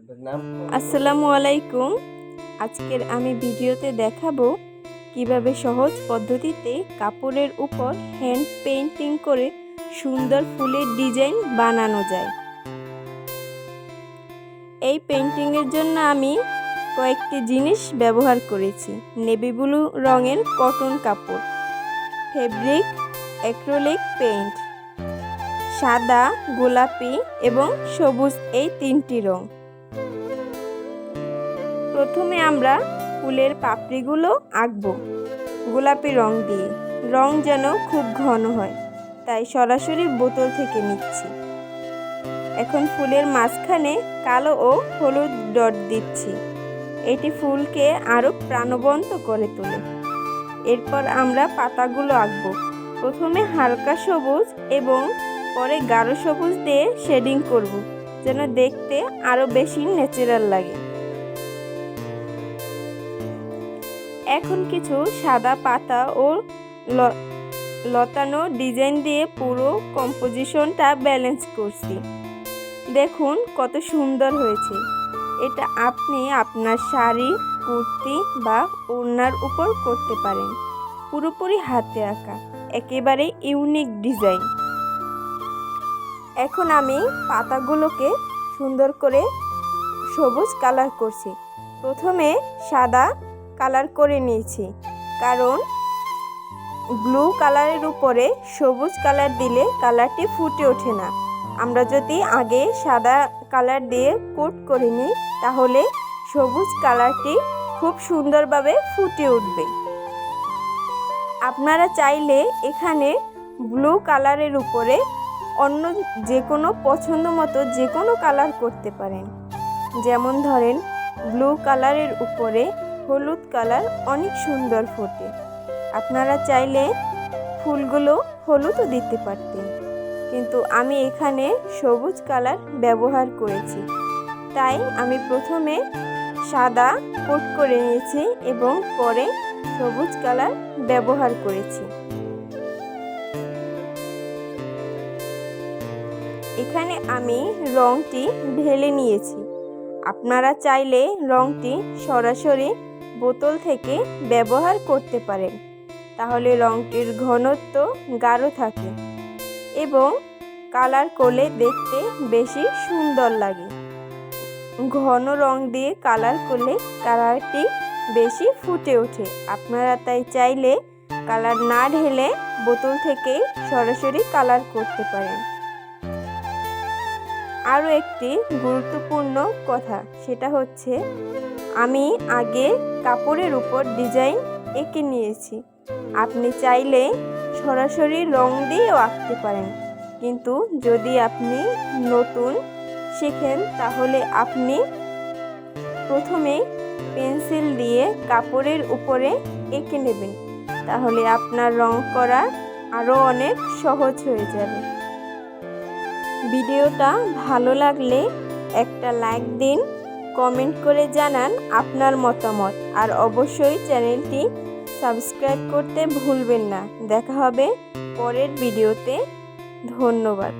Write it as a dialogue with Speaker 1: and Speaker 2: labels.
Speaker 1: আসসালামু আলাইকুম। আজকের আমি ভিডিওতে দেখাবো কিভাবে সহজ পদ্ধতিতে কাপড়ের উপর হ্যান্ড পেইন্টিং করে সুন্দর ফুলের ডিজাইন বানানো যায়। এই পেইন্টিংয়ের জন্য আমি কয়েকটি জিনিস ব্যবহার করেছি। নেভি ব্লু রঙের কটন কাপড়, ফেব্রিক অ্যাক্রিলিক পেইন্ট, সাদা, গোলাপি এবং সবুজ, এই তিনটি রং। প্রথমে আমরা ফুলের পাপড়িগুলো আঁকবো গোলাপি রং দিয়ে। রং যেন খুব ঘন হয়, তাই সরাসরি বোতল থেকে নিচ্ছি। এখন ফুলের মাঝখানে কালো ও হলুদ ডট দিচ্ছি। এটি ফুলকে আরও প্রাণবন্ত করে তোলে। এরপর আমরা পাতাগুলো আঁকবো। প্রথমে হালকা সবুজ এবং পরে গাঢ় সবুজ দিয়ে শেডিং করব, যেন দেখতে আরও বেশি ন্যাচারাল লাগে। এখন কিছু সাদা পাতা ও লতানো ডিজাইন দিয়ে পুরো কম্পোজিশনটা ব্যালেন্স করছি। দেখুন কত সুন্দর হয়েছে। এটা আপনি আপনার শাড়ি, কুর্তি বা ওড়নার উপর করতে পারেন। পুরোপুরি হাতে আঁকা, একেবারে ইউনিক ডিজাইন। এখন আমি পাতাগুলোকে সুন্দর করে সবুজ কালার করছি। প্রথমে সাদা কালার করে নিয়েছি, কারণ ব্লু কালারের উপরে সবুজ কালার দিলে কালারটি ফুটে ওঠে না। আমরা যদি আগে সাদা কালার দিয়ে কোট করে নিই, তাহলে সবুজ কালারটি খুব সুন্দরভাবে ফুটে উঠবে। আপনারা চাইলে এখানে ব্লু কালারের উপরে অন্য যে কোনো পছন্দ মতো যে কোনো কালার করতে পারেন। যেমন ধরেন, ব্লু কালারের উপরে হলুদ কালার অনেক সুন্দর ফোটে। আপনারা চাইলে ফুলগুলো হলুদও দিতে পারতেন, কিন্তু আমি এখানে সবুজ কালার ব্যবহার করেছি, তাই আমি প্রথমে সাদা কোট করে নিয়েছি এবং পরে সবুজ কালার ব্যবহার করেছি। এখানে আমি রংটি ঢেলে নিয়েছি। আপনারা চাইলে রংটি সরাসরি বোতল থেকে ব্যবহার করতে পারেন, তাহলে রংটির ঘনত্ব গাঢ় থাকে এবং কালার করলে দেখতে বেশি সুন্দর লাগে। ঘন রং দিয়ে কালার করলে কালারটি বেশি ফুটে ওঠে। আপনারা তাই চাইলে কালার না ঢেলে বোতল থেকে সরাসরি কালার করতে পারেন। আরও একটি গুরুত্বপূর্ণ কথা, সেটা হচ্ছে আমি আগে কাপড়ের উপর ডিজাইন এঁকে নিয়েছি। আপনি চাইলে সরাসরি রং দিয়েও আঁকতে পারেন, কিন্তু যদি আপনি নতুন শেখেন, তাহলে আপনি প্রথমে পেন্সিল দিয়ে কাপড়ের উপরে এঁকে নেবেন, তাহলে আপনার রং করা আরও অনেক সহজ হয়ে যাবে। ভিডিওটা ভালো লাগলে একটা লাইক দিন, কমেন্ট করে জানান আপনার মতামত, আর অবশ্যই চ্যানেলটি সাবস্ক্রাইব করতে ভুলবেন না। দেখা হবে পরের ভিডিওতে। ধন্যবাদ।